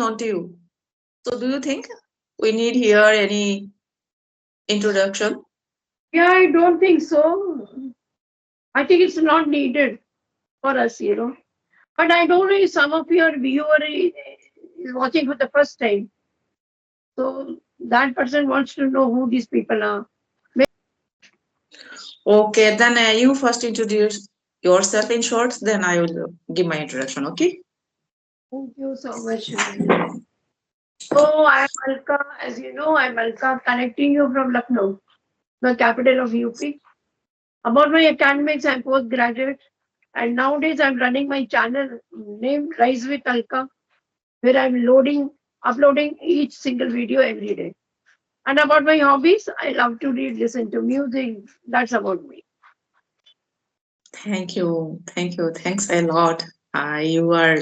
on to you. So do you think we need here any introduction? Yeah, I don't think so. I think it's not needed for us. But I don't know if some of your viewer is watching for the first time. So that person wants to know who these people are. Okay, then you first introduce yourself in short, then I will give my introduction. Okay. Thank you so much. So I'm Alka. As you know, I'm Alka, connecting you from Lucknow, the capital of UP. About my academics, I'm postgraduate. And nowadays, I'm running my channel named Rise with Alka, where I'm uploading each single video every day. And about my hobbies, I love to read, listen to music. That's about me. Thank you. Thank you. Thanks a lot. You are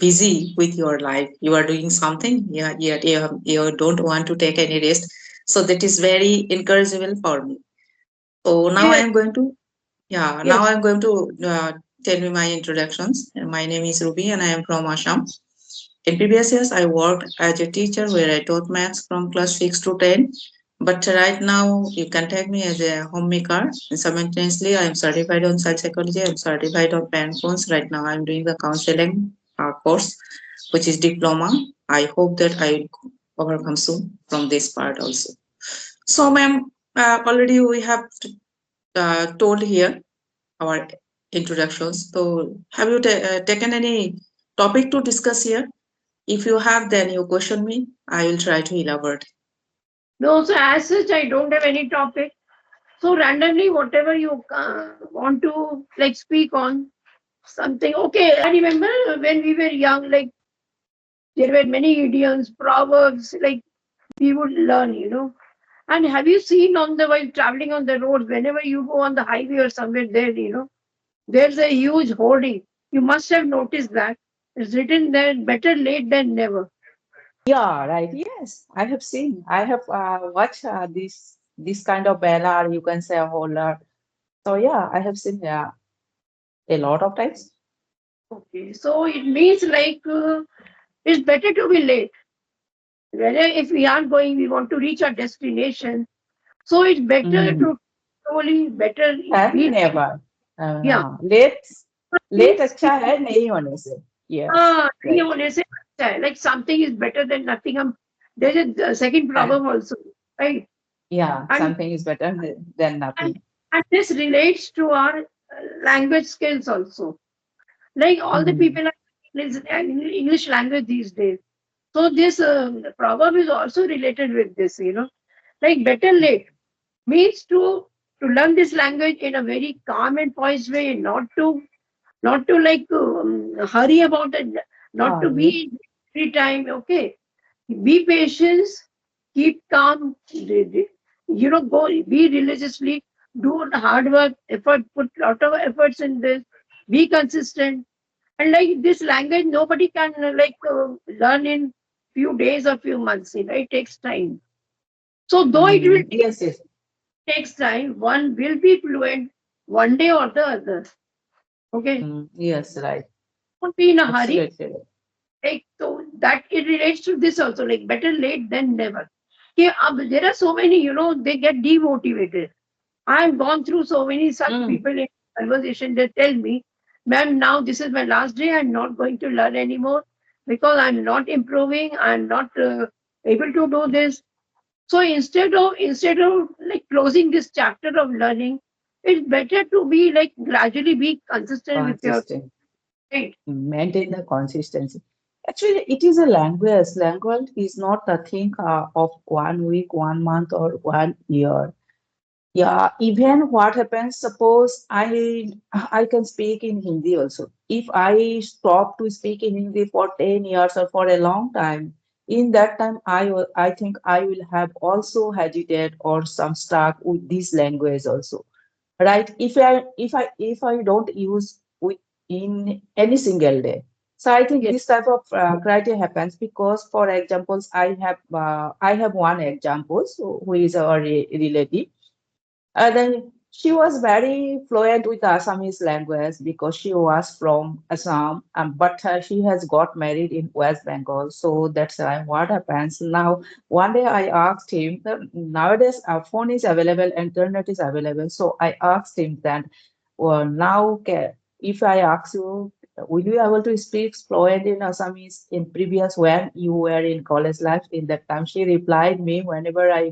busy with your life. You are doing something. Yeah, yet you don't want to take any rest. So that is very encouraging for me. So now I Yes, am going to, yeah, now yes. I'm going to tell you my introductions. My name is Ruby and I am from Assam. In previous years, I worked as a teacher where I taught maths from class 6 to 10. But right now, you can take me as a homemaker. And simultaneously, I am certified on child psychology. I am certified on parent phones. Right now, I am doing the counseling course, which is diploma. I hope that I will overcome soon from this part also. So, ma'am, already we have told here our introductions. So, have you taken any topic to discuss here? If you have, then you question me. I will try to elaborate. No, so as such, I don't have any topic. So randomly, whatever you want to like speak on something. Okay, I remember when we were young, like there were many idioms, proverbs, like we would learn. And have you seen on the while traveling on the roads, whenever you go on the highway or somewhere there, there's a huge hoarding. You must have noticed that. It's written there, better late than never. Yeah, right. Yes, I have seen. I have watched this kind of banner. You can say a holder. So yeah, I have seen a lot of times. Okay, so it means like it's better to be late. Whether if we are going, we want to reach our destination. So it's better Mm. to slowly, better And be, never. yeah. Late Means अच्छा है नहीं होने से. Yes, नहीं right. होने से अच्छा है. Like something is better than nothing. There's a second And proverb also, right? yeah, And something is better than and, nothing. and this relates to our language skills also. Like all the Mm. people are English language these days. So this proverb is also related with this. Like better late means to learn this language in a very calm and poised way, not to like hurry about it, not to Sorry. be every time. Okay, be patient, keep calm. Go be religiously, do hard work, effort, put lot of efforts in this. Be consistent, and like this language, nobody can learn in few days or few months. It takes time. So though it will Mm. Yes, yes. takes time, one will be fluent one day or the other. Okay, Mm. Yes, right. don't be in a hurry. Absolutely right. Like so that it relates to this also. Like better late than never. Okay, there are so many. They get demotivated. I've gone through so many such Mm. people in conversation. They tell me, "Ma'am, now this is my last day. I'm not going to learn anymore because I'm not improving. I'm not able to do this." So instead of like closing this chapter of learning, it's better to be like gradually be consistent with your Consistent. right. Maintain the consistency. Actually, it is a language. Language is not a thing of 1 week, 1 month, or 1 year. Yeah, even what happens, suppose I can speak in Hindi also. If I stop to speak in Hindi for 10 years or for a long time, in that time I think I will have also hesitate or some stuck with this language also. Right? If I don't use with in any single day. So I think Yes. this type of criteria happens because, for examples, I have one example, so who is our relative. Then She was very fluent with Assamese language because she was from Assam, but she has got married in West Bengal. So that's why what happens now. One day I asked him, nowadays our phone is available, internet is available. So I asked him that, well, now if I ask you, will you able to speak fluent in Assamese in previous when you were in college life? In that time, she replied me, whenever I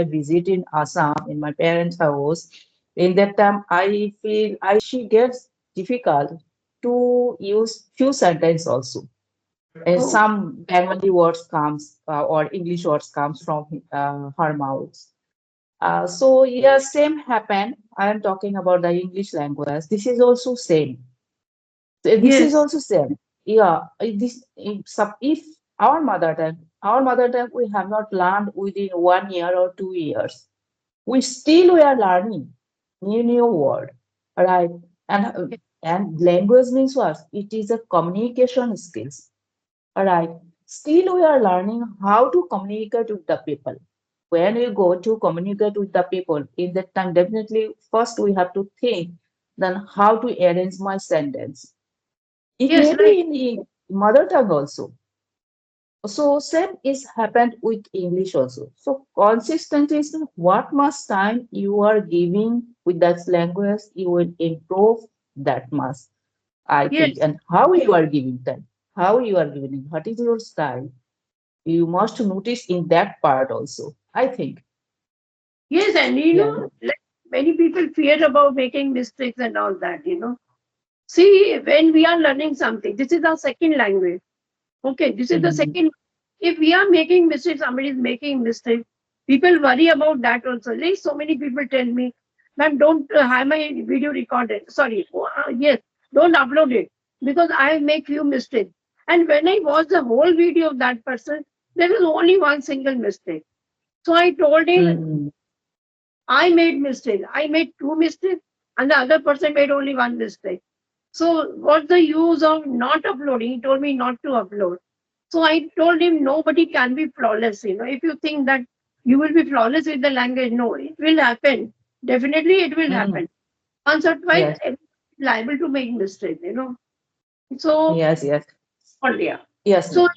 visit in Assam in my parents' house, in that time I feel I she gets difficult to use few sentences also. And Oh, some Bengali words comes or English words comes from her mouth. So yeah, same happen. I am talking about the English language. This is also same. This is yes, also same. Yeah, if our mother tongue we have not learned within 1 year or 2 years. We are learning new word, right? And uh, and language means what? It is a communication skills, right? Still we are learning how to communicate with the people. When we go to communicate with the people, in that time definitely first we have to think then how to arrange my sentence. It yes, may right. be in the mother tongue also. So same is happened with English also. So consistency is what much time you are giving with that language, you will improve that much, I think. Yes, And how you are giving time, how you are giving it, what is your style, you must notice in that part also, I think. yes, and Yeah. like many people fear about making mistakes and all that. See, when we are learning something, this is our second language. Okay, this is the Mhm. second. If we are making mistakes, somebody is making mistakes, people worry about that also. Like so many people tell me, ma'am, don't have my video recorded. Sorry, yes, don't upload it because I make few mistakes. And when I watch the whole video of that person, there is only one single mistake. So I told him, Mhm. I made mistake. I made two mistakes, and the other person made only one mistake. So what's the use of not uploading? He told me not to upload. So I told him nobody can be flawless. If you think that you will be flawless with the language, no, it will happen. Definitely, it will Mhm. happen. Once or twice, Yes, everybody is liable to make mistakes. So, yes, yes, oh dear. yes, So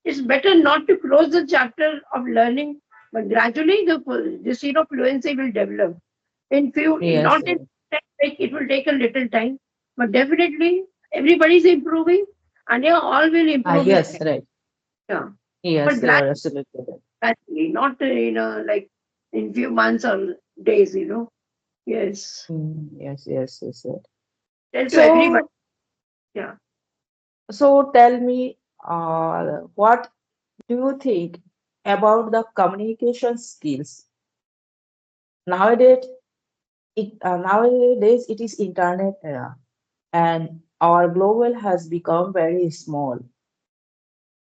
it's better not to close the chapter of learning, but gradually the seed of fluency will develop. yes, Not in it will take a little time, but definitely everybody is improving, and yeah, all will improve with yes, time. right. Yeah, but Yes, you are absolutely right. gradually, not like in few months or days. Yes, Yes, yes, yes, yes. tell to everybody. So, Yeah, so tell me, what do you think about the communication skills? Nowadays, nowadays it is internet era, and our global has become very small.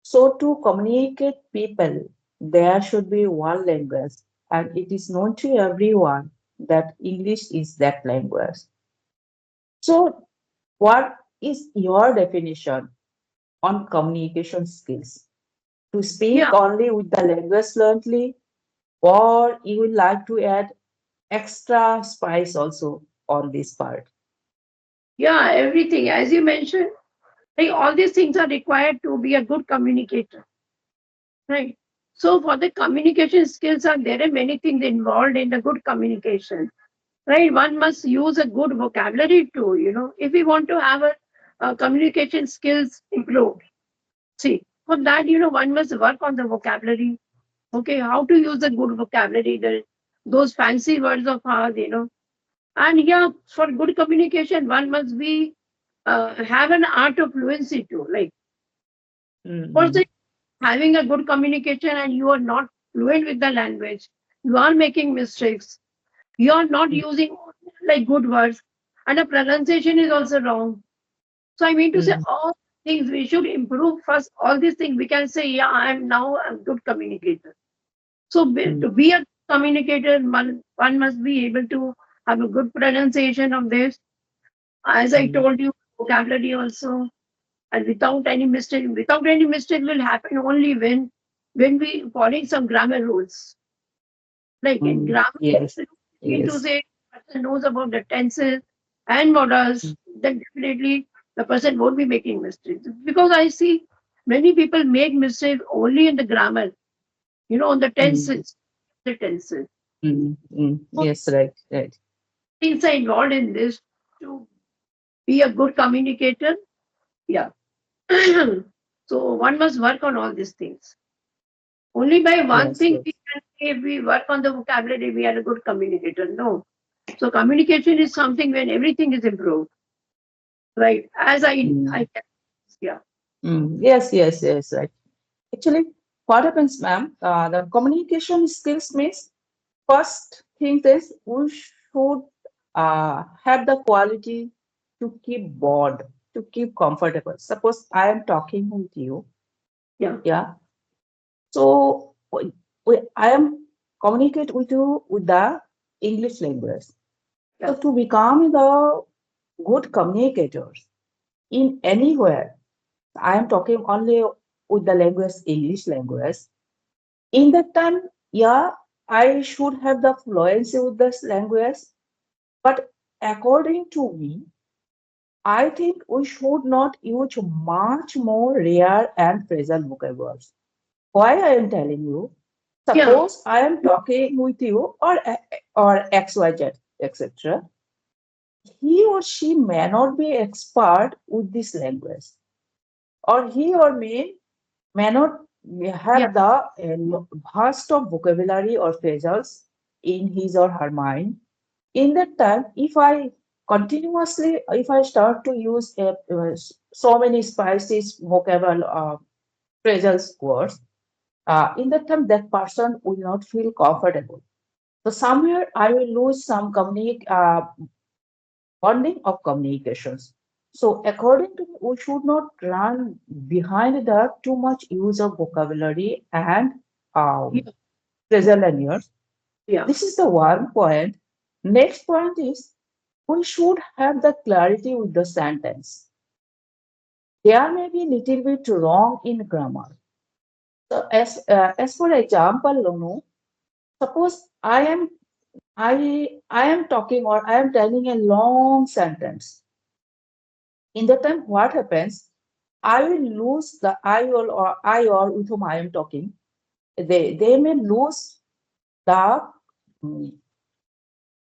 So to communicate people, there should be one language, and it is known to everyone that English is that language. So, what is your definition on communication skills? To yeah, speak only with the language fluently, or you would like to add extra spice also on this part? yeah. Everything as you mentioned, like all these things are required to be a good communicator, right? So for the communication skills, are there are many things involved in the good communication, right? One must use a good vocabulary too, if we want to have a communication skills improved. See, for that, one must work on the vocabulary. Okay, how to use a good vocabulary, those fancy words of ours. And yeah, for good communication, one must be have an art of fluency too. Like, for Mhm. the having a good communication and you are not fluent with the language, you are making mistakes, you are not using like good words, and the pronunciation is also wrong. So I mean to say Mhm. all things we should improve first. All these things we can say, yeah, I am now a good communicator. So Mhm. to be a communicator, one must be able to have a good pronunciation of this. As I Mhm. told you, vocabulary also, and without any mistake. Without any mistake will happen only when we following some grammar rules. Like in Mhm. grammar, Yes. mean to Yes. say, person knows about the tenses and modals, then definitely the person won't be making mistakes. Because I see many people make mistakes only in the grammar, on the Mm, tenses, the tenses. So yes, right, right. things are involved in this to be a good communicator. Yeah. So one must work on all these things. Only by one Yes, thing we yes. can say if we work on the vocabulary, we are a good communicator. No. So communication is something when everything is improved, right? As Mm, yeah, yes, yes, yes, right. Actually, what happens, ma'am? The communication skills means first thing is we should have the quality to keep bored, to keep comfortable. Suppose I am talking with you, yeah, yeah. So I am communicate with you with the English language. yeah, So to become the good communicators in anywhere, I am talking only with the language English language. In that time, yeah, I should have the fluency with this language. But according to me, I think we should not use much more rare and phrasal vocabularies. Why I am telling you? yeah, Suppose I am talking with you or XYZ, etc. He or she may not be expert with this language, or he or may not yeah, have the vast of vocabulary or phrasals in his or her mind. In that time, if I start to use so many spices, vocabulary, phrasal words, in that time, that person will not feel comfortable. So somewhere I will lose some bonding of communications. So according to me, we should not run behind the too much use of vocabulary and um, yeah, phrasal language. yeah, This is the one point. Next point is we should have the clarity with the sentence. There may be little bit wrong in grammar. So as for example, Lonu, suppose I am talking or I am telling a long sentence. In that time, what happens? I will lose the I or with whom I am talking. They may lose the mm,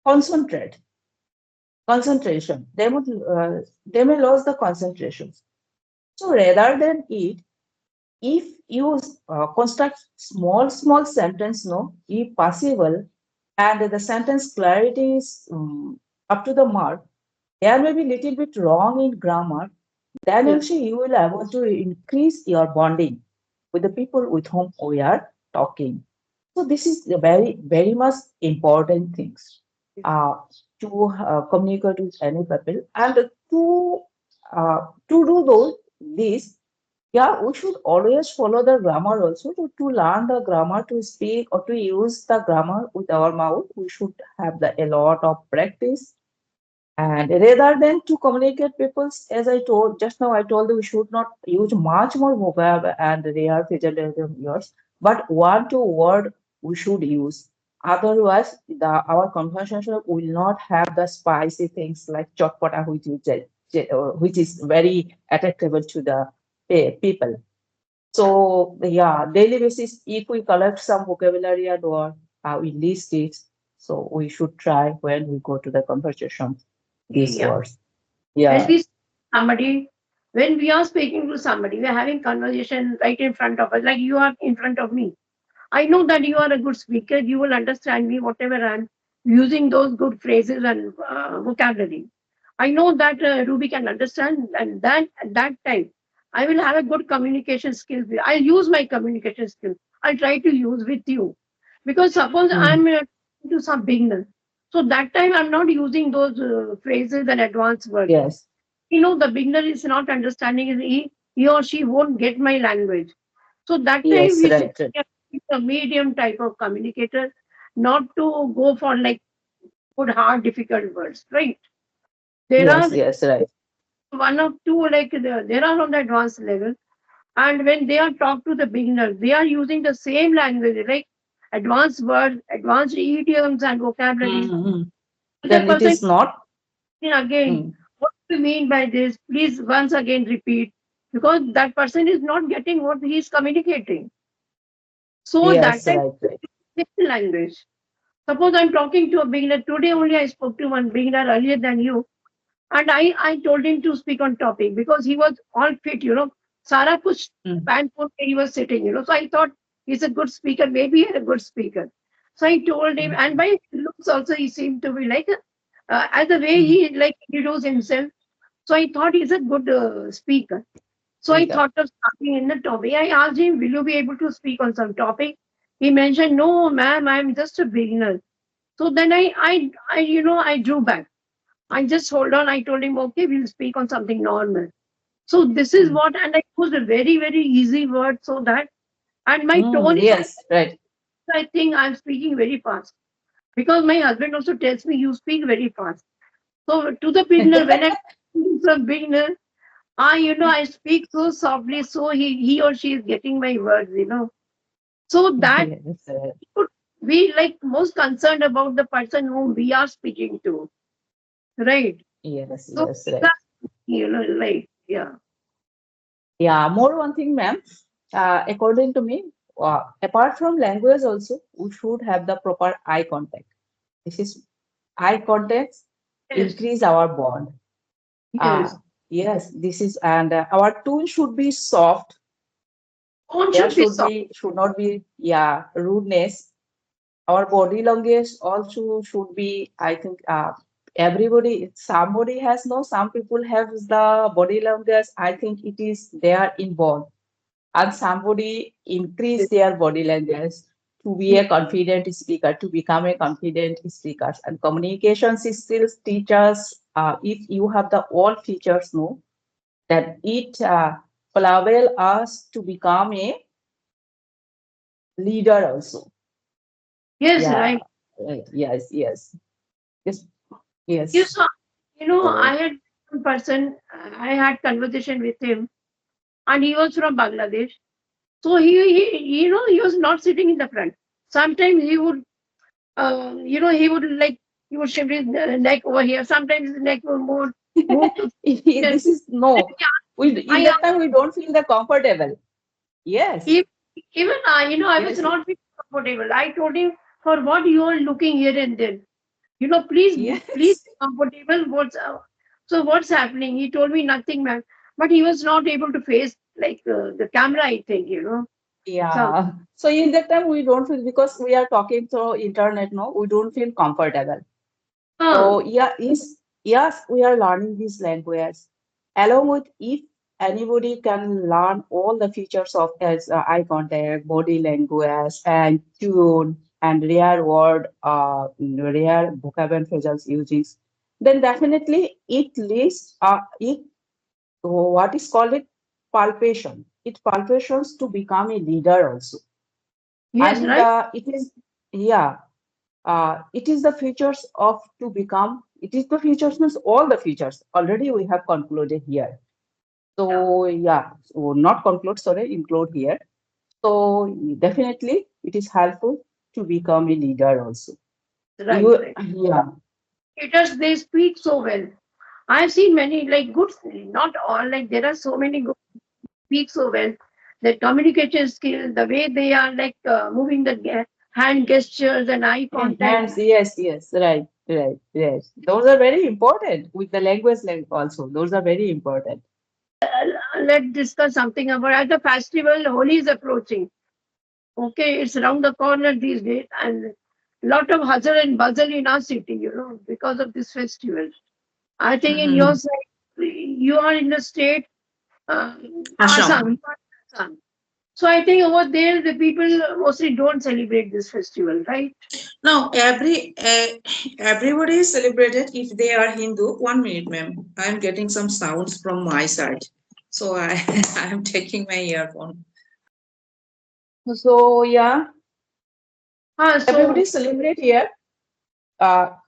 concentrate concentration. They may lose the concentration. So rather than it, if you construct small sentence, no, if possible, and the sentence clarity is up to the mark, there may be little bit wrong in grammar, then yeah, also you will able to increase your bonding with the people with whom we are talking. So this is the very much important things uh, to communicate with any people, and uh, to do those this, yeah, we should always follow the grammar also to learn the grammar, to speak or to use the grammar with our mouth. We should have a lot of practice, and rather than to communicate people, as I told just now, I told you we should not use much more vocab and rare physical words, but one to word we should use. Otherwise, our conversation will not have the spicy things like chotpata, which is very attractable to the people. So yeah, daily basis, if we collect some vocabulary and word, we list it. So we should try when we go to the conversation these yeah. words. When Yeah. we somebody, when we are speaking to somebody, we are having conversation right in front of us, like you are in front of me. I know that you are a good speaker. You will understand me, whatever I'm using those good phrases and vocabulary. I know that Ruby can understand, and then at that time, I will have a good communication skills. I'll use my communication skills. I'll try to use with you, because suppose Mm. I'm to some beginner, so that time I'm not using those phrases and advanced words. Yes. The beginner is not understanding. He or she won't get my language. So that time Yes. we should Right. Right. be a medium type of communicator, not to go for like good, hard, difficult words, right? There are Yes. Yes. Right. one or two like there are on the advanced level, and when they are talk to the beginners, they are using the same language, like advanced words, advanced idioms and vocabularies. Mm-hmm. The Then it person is not. again, Mm. what do you mean by this? Please once again repeat, because that person is not getting what he is communicating. So that Yes, time, right, right. language. Suppose I'm talking to a beginner. Today only I spoke to one beginner earlier than you. And I told him to speak on topic because he was all fit. Sara kuch Mm. pant on he was sitting. So I thought he's a good speaker, maybe a good speaker. So I told him, and Mm. by looks also he seemed to be like, as the way Mm. he like introduced himself. So I thought he's a good speaker. So I Speaker. thought of starting in the topic. I asked him, will you be able to speak on some topic? He mentioned, no, ma'am, I'm just a beginner. So then I drew back. I just hold on. I told him, okay, we'll speak on something normal. So this is Mm. what, and I used a very, very easy word so that, and my Mm. tone is, Yes, right. I think I'm speaking very fast because my husband also tells me you speak very fast. So to the beginner, when I'm from beginner, I speak so softly, so he or she is getting my words. So that Yes, right. should be like most concerned about the person whom we are speaking to, right? Yes, So yes, right. like yeah. Yeah, more one thing, ma'am. According to me, apart from language also, we should have the proper eye contact. This is eye contact Yes, increase our bond. Uh, yes. yes, this is, and our tone should be soft. Tone There should be soft. should not be, yeah, rudeness. Our body language also should be, I think, everybody, somebody has no, some people have the body language. I think it is there involved, and somebody increase their body language to be a confident speaker, to become a confident speaker. And communication skills teachers, if you have the all features, no, that it enable us to become a leader also. Yes, Yeah, right. right. Yes, yes, yes, You yes. saw, I So, had one person, I had conversation with him, and he was from Bangladesh. So he was not sitting in the front. Sometimes he would like, he would shift his neck over here. Sometimes his neck would move to the this is no. We in I that time we don't feel the comfortable. Yes, E- Even I was yes, not feeling comfortable. I told him, for what you are looking here and there. Please yes. be comfortable. What's happening? He told me nothing, ma'am. But he was not able to face like the camera, I think. So, Yeah. So in that time we don't feel because we are talking through internet, no, we don't feel comfortable. uh, So yeah, yes, we are learning this language. Along with if anybody can learn all the features of as eye contact, body language, and tune and rare word, rare vocabulary phrasal uses, then definitely it leads it what is called it palpation. It palpations to become a leader also, yes, and right? it is yeah it is the features of to become, it is the features means all the features already we have concluded here. Yeah, So yeah, so not conclude, sorry, include here. So definitely it is helpful to become a leader also. right, You right. yeah. Creators, they speak so well. I've seen many like good, not all, like there are so many good speak so well. Their communication skill, the way they are like moving the hand gestures and eye contact. Hands, yes, yes, right, right, yes. Those are very important with the language also. Those are very important. Let's discuss something about as the festival. Holi is approaching. Okay, it's around the corner these days, and lot of hustle and bustle in our city, because of this festival. I think in your Mhm. side, you are in the state, uh, Asham. Assam. You are in Assam. So I think over there the people mostly don't celebrate this festival, right? Now, everybody is celebrated if they are Hindu. 1 minute, ma'am. I'm getting some sounds from my side. So I, I am taking my earphone. So yeah, So everybody celebrate here.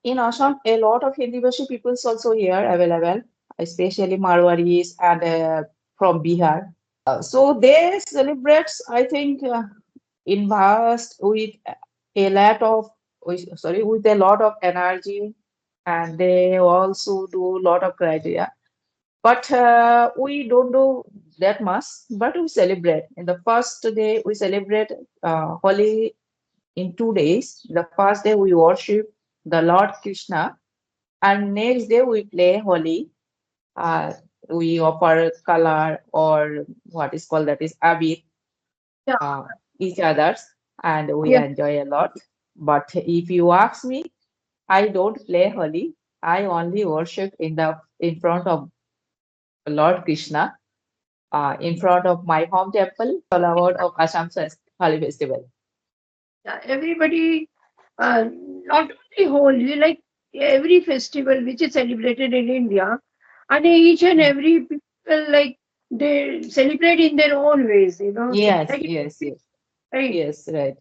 In Assam, a lot of Hindi-Bhashi peoples also here available, especially Marwaris and from Bihar. So they celebrate, I think, in vast with. a lot of sorry, with a lot of energy, and they also do a lot of criteria. But we don't do that much. But we celebrate. In the first day, we celebrate Holi in 2 days. The first day we worship the Lord Krishna, and next day we play Holi. Uh, we offer color or what is called that is abit Yeah, uh, each others, and we yeah, enjoy a lot. But if you ask me, I don't play Holi. I only worship in front of Lord Krishna, in front of my home temple, followed of Assam Holi festival. yeah. Everybody, not only Holi, like every festival which is celebrated in India, and each and Mm. every people like they celebrate in their own ways, Yes, like yes, yes, right. yes, right,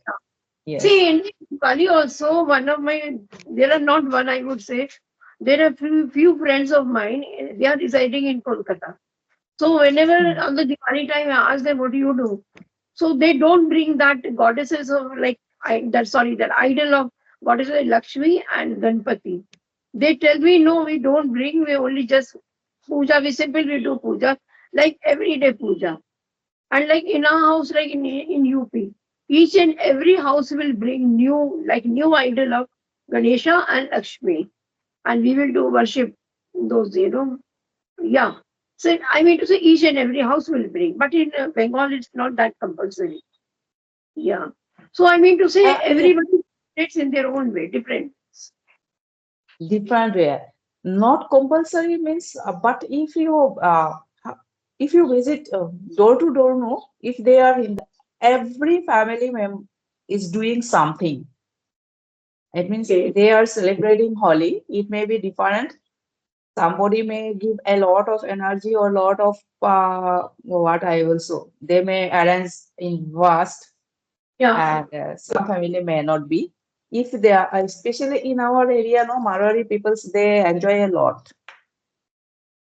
yes. See, in Bali also, there are not one, I would say, there are few friends of mine, they are residing in Kolkata. So whenever Mm. on the Diwali time I ask them, what do you do? So they don't bring that goddesses of that idol of goddesses like Lakshmi and Ganpati. They tell me, no, we don't bring, we only just puja, we simply do puja, like everyday puja. And like in our house, like in UP, each and every house will bring new idol of Ganesha and Lakshmi, and we will do worship those. Yeah. So I mean to say, each and every house will bring, but in Bengal, it's not that compulsory. Yeah. So I mean to say, Yeah, everybody it's in their own way, different. different way. Not compulsory means, but if you visit door to door, no, if they are in every family member is doing something. It means Okay. they are celebrating Holi. It may be different. Somebody may give a lot of energy or lot of what I will so they may arrange in vast, Yeah. and some family may not be. If they are, especially in our area, no, Marwari peoples, they enjoy a lot.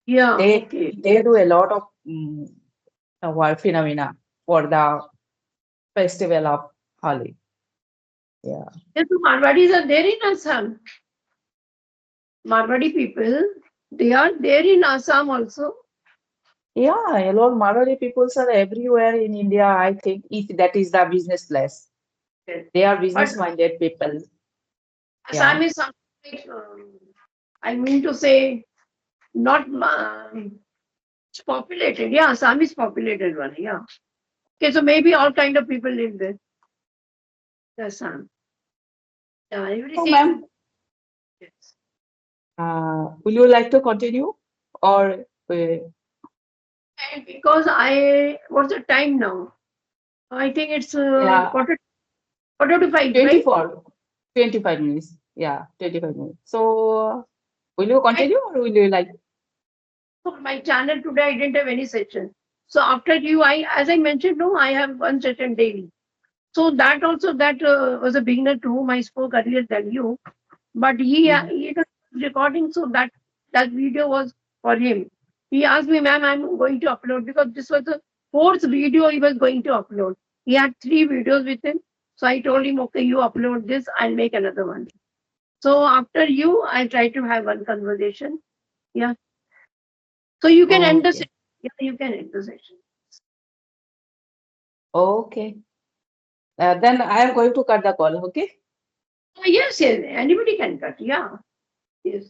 Yeah. Okay. They do a lot of what phenomena for the festival of Holi. Yeah, Yes, so Marwadis are there in Assam. Marwadi people, they are there in Assam also. yeah, a lot Marwari peoples are everywhere in India. I think if that is the business place, Yes. they are But business minded people. Assam Yeah. is something like, I mean to say, not it's populated. Yeah, Assam is populated one. Yeah. Okay, so maybe all kind of people live there. Assam. Yeah, So, ma'am, everything. Yes. will you like to continue or And because what's the time now? I think it's yeah, quarter to five, right? 24, 25 minutes. Yeah, 25 minutes. So, will you I, continue or will you like? for my channel today, I didn't have any session. So after you, as I mentioned, no, I have one session daily. So that was a beginner to whom I spoke earlier than you. But Mhm. he was recording, so that video was for him. He asked me, ma'am, I'm going to upload because this was the fourth video he was going to upload. He had three videos with him. So I told him, okay, you upload this, I'll make another one. So after you, I'll try to have one conversation. Yeah. So you can end the Okay, session. Yeah, you can end the session. okay. Then I am going to cut the call. Okay. Yes, yes. Anybody can cut. Yeah. Yes.